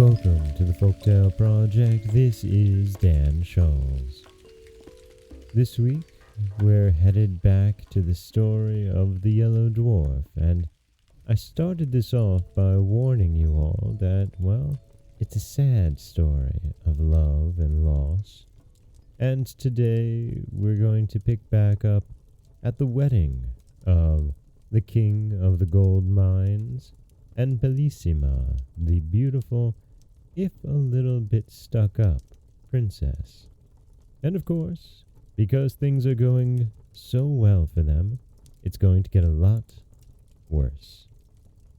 Welcome to the Folktale Project. This is Dan Scholz. This week, we're headed back to the story of the Yellow Dwarf, and I started this off by warning you all that, well, it's a sad story of love and loss. And today, we're going to pick back up at the wedding of the King of the Gold Mines and Bellissima, the beautiful, if a little bit stuck up, princess. And of course, because things are going so well for them, it's going to get a lot worse.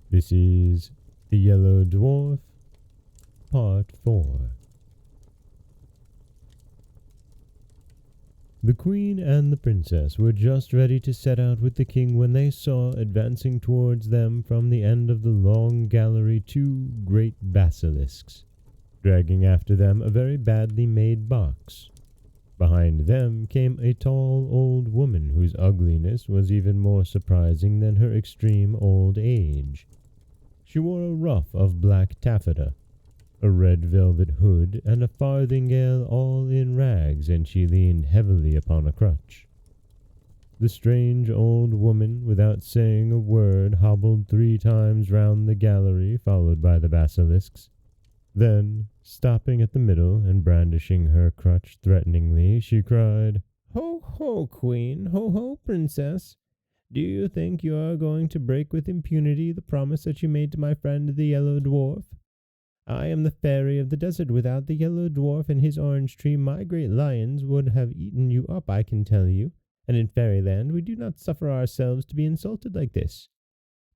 This is The Yellow Dwarf, Part 4. The queen and the princess were just ready to set out with the king when they saw advancing towards them from the end of the long gallery 2 great basilisks, dragging after them a very badly made box. Behind them came a tall old woman whose ugliness was even more surprising than her extreme old age. She wore a ruff of black taffeta, a red velvet hood, and a farthingale all in rags, and she leaned heavily upon a crutch. The strange old woman, without saying a word, hobbled 3 times round the gallery, followed by the basilisks. Then, stopping at the middle and brandishing her crutch threateningly, she cried, "Ho, ho, queen! Ho, ho, princess! Do you think you are going to break with impunity the promise that you made to my friend the Yellow Dwarf? I am the fairy of the desert. Without the Yellow Dwarf and his orange tree, my great lions would have eaten you up, I can tell you. And in fairyland, we do not suffer ourselves to be insulted like this.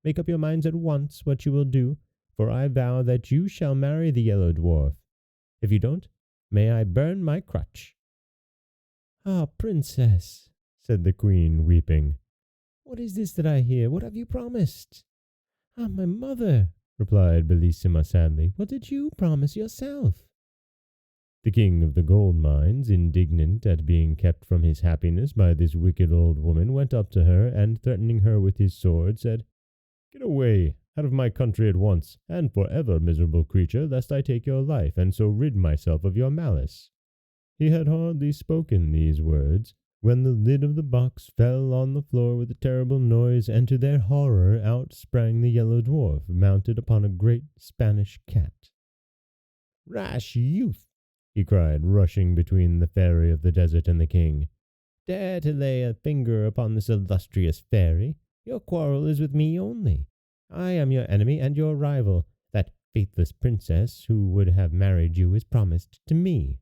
Make up your minds at once what you will do, for I vow that you shall marry the Yellow Dwarf. If you don't, may I burn my crutch." "Ah, princess," said the queen, weeping. "What is this that I hear? What have you promised?" "Ah, my mother," replied Bellissima sadly, "what did you promise yourself?" The king of the gold mines, indignant at being kept from his happiness by this wicked old woman, went up to her, and threatening her with his sword, said, "Get away out of my country at once, and forever, miserable creature, lest I take your life, and so rid myself of your malice." He had hardly spoken these words, when the lid of the box fell on the floor with a terrible noise, and to their horror out sprang the Yellow Dwarf, mounted upon a great Spanish cat. "Rash youth!" he cried, rushing between the fairy of the desert and the king. "Dare to lay a finger upon this illustrious fairy? Your quarrel is with me only. I am your enemy and your rival. That faithless princess who would have married you is promised to me.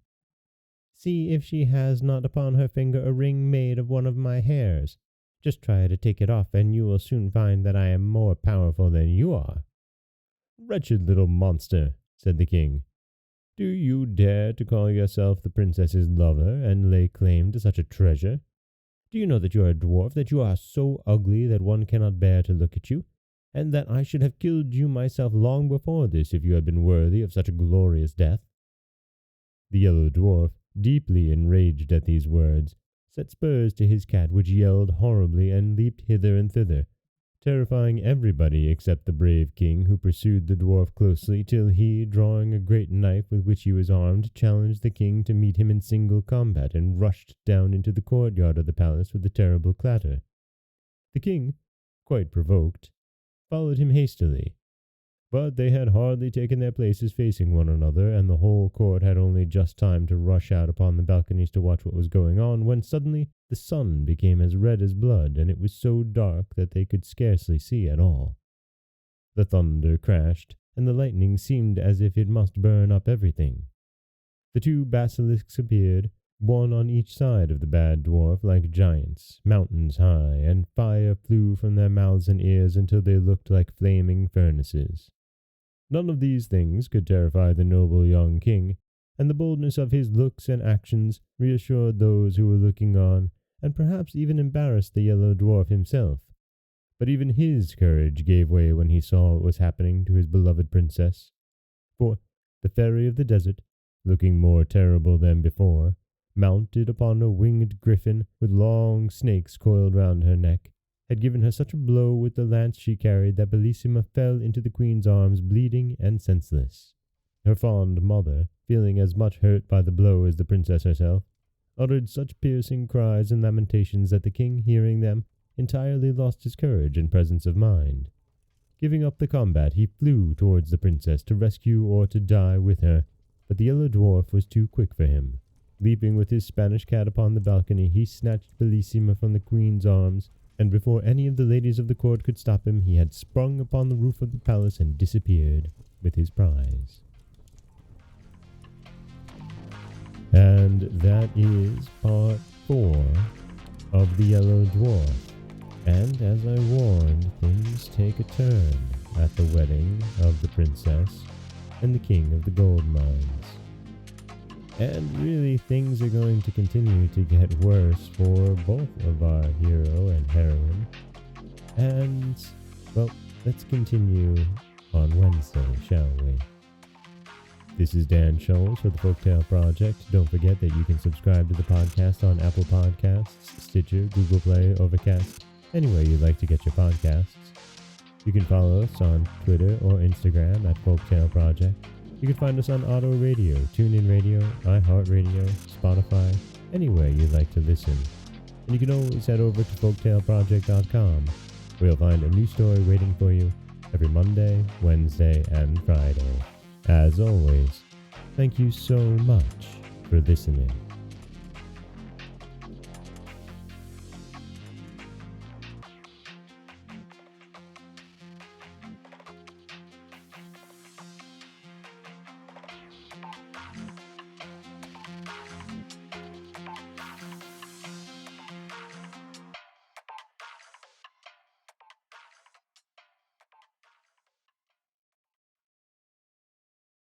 See if she has not upon her finger a ring made of one of my hairs. Just try to take it off, and you will soon find that I am more powerful than you are." "Wretched little monster," said the king. "Do you dare to call yourself the princess's lover, and lay claim to such a treasure? Do you know that you are a dwarf, that you are so ugly that one cannot bear to look at you, and that I should have killed you myself long before this if you had been worthy of such a glorious death?" The Yellow Dwarf, deeply enraged at these words, set spurs to his cat, which yelled horribly and leaped hither and thither, terrifying everybody except the brave king, who pursued the dwarf closely till he, drawing a great knife with which he was armed, challenged the king to meet him in single combat, and rushed down into the courtyard of the palace with a terrible clatter. The king, quite provoked, followed him hastily. But they had hardly taken their places facing one another, and the whole court had only just time to rush out upon the balconies to watch what was going on, when suddenly the sun became as red as blood, and it was so dark that they could scarcely see at all. The thunder crashed, and the lightning seemed as if it must burn up everything. The 2 basilisks appeared, one on each side of the bad dwarf, like giants, mountains high, and fire flew from their mouths and ears until they looked like flaming furnaces. None of these things could terrify the noble young king, and the boldness of his looks and actions reassured those who were looking on, and perhaps even embarrassed the Yellow Dwarf himself. But even his courage gave way when he saw what was happening to his beloved princess. For the fairy of the desert, looking more terrible than before, mounted upon a winged griffin with long snakes coiled round her neck, had given her such a blow with the lance she carried that Bellissima fell into the queen's arms, bleeding and senseless. Her fond mother, feeling as much hurt by the blow as the princess herself, uttered such piercing cries and lamentations that the king, hearing them, entirely lost his courage and presence of mind. Giving up the combat, he flew towards the princess to rescue or to die with her, but the Yellow Dwarf was too quick for him. Leaping with his Spanish cat upon the balcony, he snatched Bellissima from the queen's arms, and before any of the ladies of the court could stop him, he had sprung upon the roof of the palace and disappeared with his prize. And that is part 4 of the Yellow Dwarf. And as I warned, things take a turn at the wedding of the princess and the king of the gold mines. And really, things are going to continue to get worse for both of our hero and heroine. And, well, let's continue on Wednesday, shall we? This is Dan Scholz for the Folktale Project. Don't forget that you can subscribe to the podcast on Apple Podcasts, Stitcher, Google Play, Overcast, anywhere you'd like to get your podcasts. You can follow us on Twitter or Instagram at Folktale Project. You can find us on Auto Radio, TuneIn Radio, iHeartRadio, Spotify, anywhere you'd like to listen. And you can always head over to folktaleproject.com, where you'll find a new story waiting for you every Monday, Wednesday, and Friday. As always, thank you so much for listening.